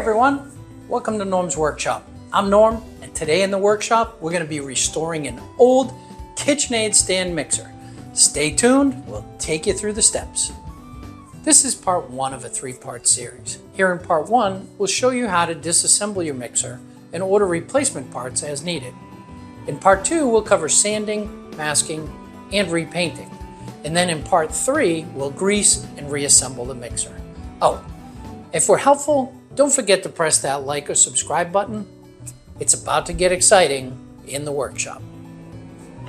everyone, welcome to Norm's Workshop. I'm Norm, and today in the workshop we're going to be restoring an old KitchenAid Stand Mixer. Stay tuned, we'll take you through the steps. This is part one of a three-part series. Here in part one, we'll show you how to disassemble your mixer and order replacement parts as needed. In part two, we'll cover sanding, masking, and repainting. And then in part three, we'll grease and reassemble the mixer. Oh, if we're helpful, don't forget to press that like or subscribe button. It's about to get exciting in the workshop.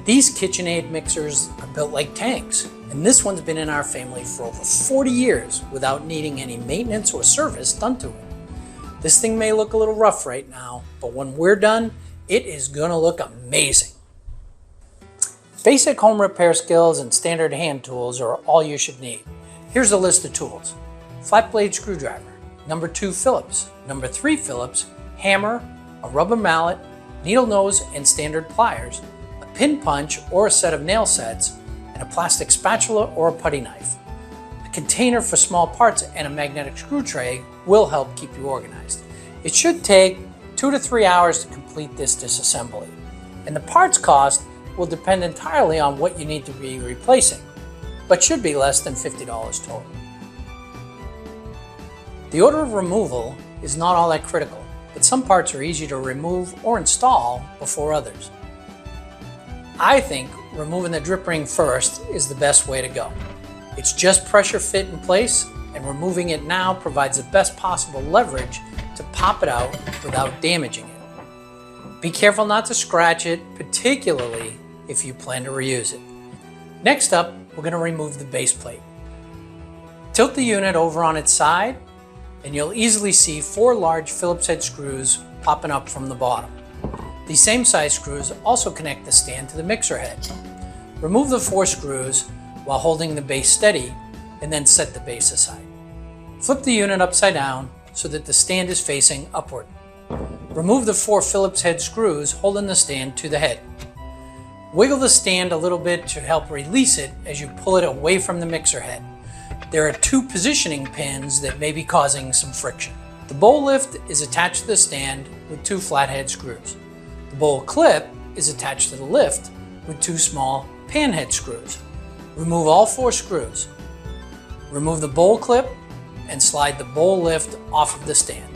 These KitchenAid mixers are built like tanks, and this one's been in our family for over 40 years without needing any maintenance or service done to it. This thing may look a little rough right now, but when we're done, it is gonna look amazing. Basic home repair skills and standard hand tools are all you should need. Here's a list of tools. Flat blade screwdriver, number 2 Phillips, number 3 Phillips, hammer, a rubber mallet, needle nose and standard pliers, a pin punch or a set of nail sets, and a plastic spatula or a putty knife. A container for small parts and a magnetic screw tray will help keep you organized. It should take 2 to 3 hours to complete this disassembly, and the parts cost will depend entirely on what you need to be replacing, but should be less than $50 total. The order of removal is not all that critical, but some parts are easy to remove or install before others. I think removing the drip ring first is the best way to go. It's just pressure fit in place, and removing it now provides the best possible leverage to pop it out without damaging it. Be careful not to scratch it, particularly if you plan to reuse it. Next up, we're going to remove the base plate. Tilt the unit over on its side, and you'll easily see 4 large Phillips head screws popping up from the bottom. These same size screws also connect the stand to the mixer head. Remove the 4 screws while holding the base steady, and then set the base aside. Flip the unit upside down so that the stand is facing upward. Remove the 4 Phillips head screws holding the stand to the head. Wiggle the stand a little bit to help release it as you pull it away from the mixer head. There are 2 positioning pins that may be causing some friction. The bowl lift is attached to the stand with 2 flathead screws. The bowl clip is attached to the lift with 2 small panhead screws. Remove all 4 screws. Remove the bowl clip and slide the bowl lift off of the stand.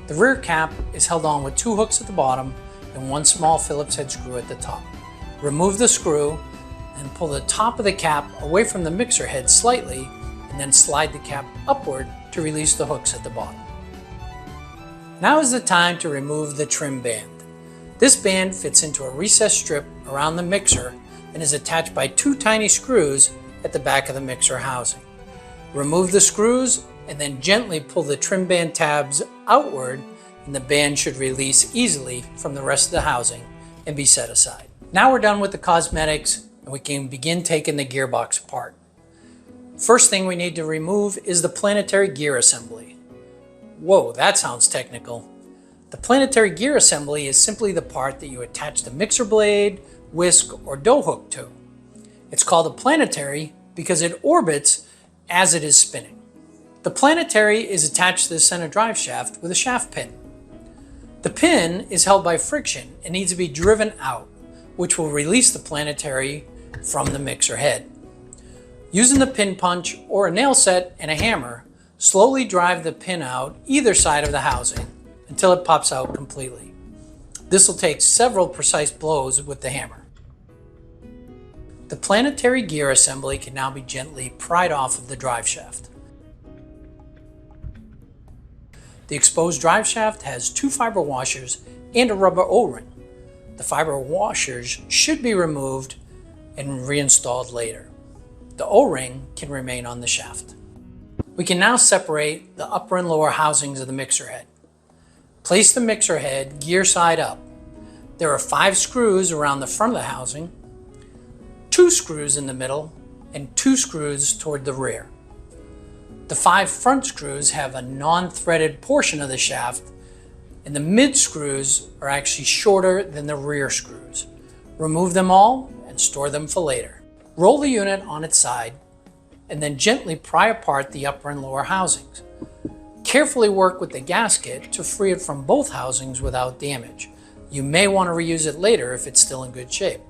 The rear cap is held on with 2 hooks at the bottom and 1 small Phillips head screw at the top. Remove the screw and pull the top of the cap away from the mixer head slightly, and then slide the cap upward to release the hooks at the bottom. Now is the time to remove the trim band. This band fits into a recessed strip around the mixer and is attached by 2 tiny screws at the back of the mixer housing. Remove the screws and then gently pull the trim band tabs outward, and the band should release easily from the rest of the housing and be set aside. Now we're done with the cosmetics, and we can begin taking the gearbox apart. First thing we need to remove is the planetary gear assembly. Whoa, that sounds technical. The planetary gear assembly is simply the part that you attach the mixer blade, whisk, or dough hook to. It's called a planetary because it orbits as it is spinning. The planetary is attached to the center drive shaft with a shaft pin. The pin is held by friction and needs to be driven out, which will release the planetary from the mixer head. Using the pin punch or a nail set and a hammer, slowly drive the pin out either side of the housing until it pops out completely. This will take several precise blows with the hammer. The planetary gear assembly can now be gently pried off of the drive shaft. The exposed drive shaft has 2 fiber washers and a rubber O-ring. The fiber washers should be removed and reinstalled later. The O-ring can remain on the shaft. We can now separate the upper and lower housings of the mixer head. Place the mixer head gear side up. There are 5 screws around the front of the housing, 2 screws in the middle, and 2 screws toward the rear. The 5 front screws have a non-threaded portion of the shaft, and the mid screws are actually shorter than the rear screws. Remove them all and store them for later. Roll the unit on its side and then gently pry apart the upper and lower housings. Carefully work with the gasket to free it from both housings without damage. You may want to reuse it later if it's still in good shape.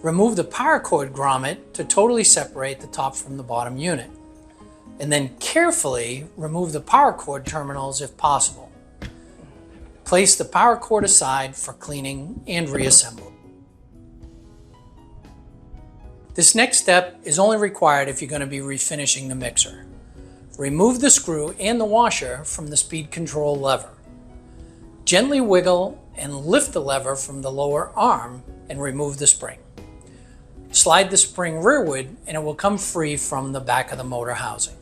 Remove the power cord grommet to totally separate the top from the bottom unit. And then carefully remove the power cord terminals if possible. Place the power cord aside for cleaning and reassemble. This next step is only required if you're going to be refinishing the mixer. Remove the screw and the washer from the speed control lever. Gently wiggle and lift the lever from the lower arm and remove the spring. Slide the spring rearward and it will come free from the back of the motor housing.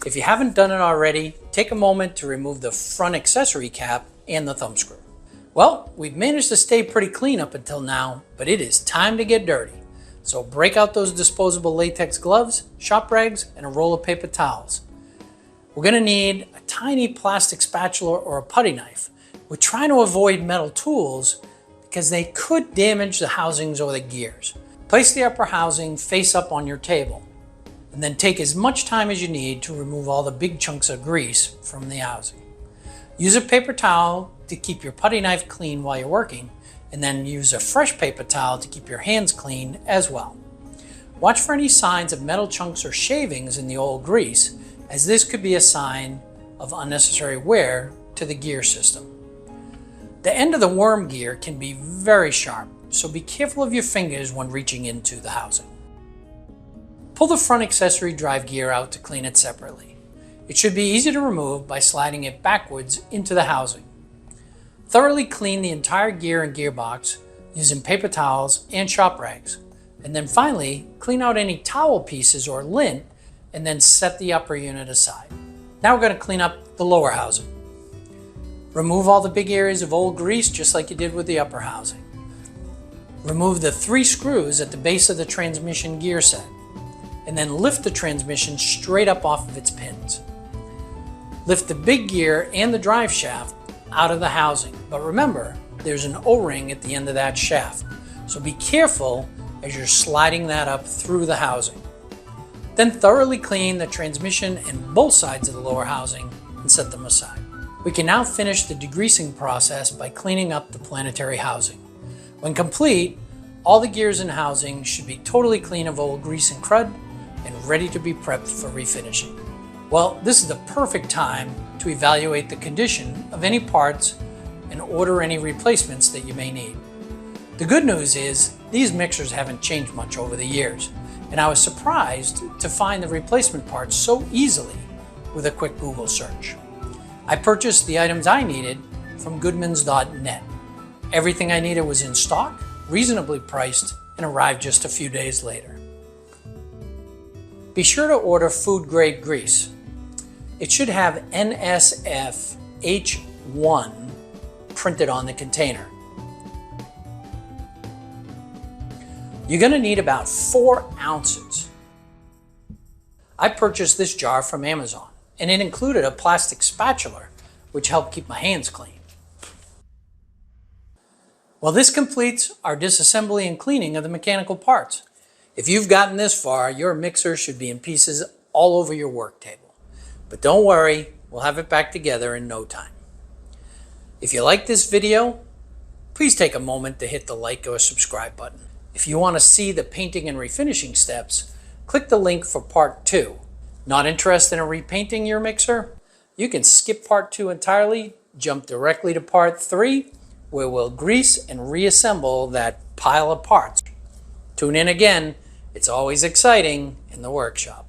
If you haven't done it already, take a moment to remove the front accessory cap and the thumb screw. Well, we've managed to stay pretty clean up until now, but it is time to get dirty. So break out those disposable latex gloves, shop rags, and a roll of paper towels. We're going to need a tiny plastic spatula or a putty knife. We're trying to avoid metal tools because they could damage the housings or the gears. Place the upper housing face up on your table, and then take as much time as you need to remove all the big chunks of grease from the housing. Use a paper towel to keep your putty knife clean while you're working, and then use a fresh paper towel to keep your hands clean as well. Watch for any signs of metal chunks or shavings in the old grease, as this could be a sign of unnecessary wear to the gear system. The end of the worm gear can be very sharp, so be careful of your fingers when reaching into the housing. Pull the front accessory drive gear out to clean it separately. It should be easy to remove by sliding it backwards into the housing. Thoroughly clean the entire gear and gearbox using paper towels and shop rags. And then finally, clean out any towel pieces or lint and then set the upper unit aside. Now we're going to clean up the lower housing. Remove all the big areas of old grease just like you did with the upper housing. Remove the 3 screws at the base of the transmission gear set, and then lift the transmission straight up off of its pins. Lift the big gear and the drive shaft out of the housing, but remember, there's an O-ring at the end of that shaft, so be careful as you're sliding that up through the housing. Then thoroughly clean the transmission and both sides of the lower housing and set them aside. We can now finish the degreasing process by cleaning up the planetary housing. When complete, all the gears and housing should be totally clean of old grease and crud and ready to be prepped for refinishing. Well, this is the perfect time to evaluate the condition of any parts and order any replacements that you may need. The good news is these mixers haven't changed much over the years, and I was surprised to find the replacement parts so easily with a quick Google search. I purchased the items I needed from goodmans.net. Everything I needed was in stock, reasonably priced, and arrived just a few days later. Be sure to order food-grade grease. It should have NSF H1 printed on the container. You're going to need about 4 ounces. I purchased this jar from Amazon, and it included a plastic spatula, which helped keep my hands clean. Well, this completes our disassembly and cleaning of the mechanical parts. If you've gotten this far, your mixer should be in pieces all over your work table. But don't worry, we'll have it back together in no time. If you like this video, please take a moment to hit the like or subscribe button. If you want to see the painting and refinishing steps, click the link for part 2. Not interested in repainting your mixer? You can skip part 2 entirely, jump directly to part 3, where we'll grease and reassemble that pile of parts. Tune in again. It's always exciting in the workshop.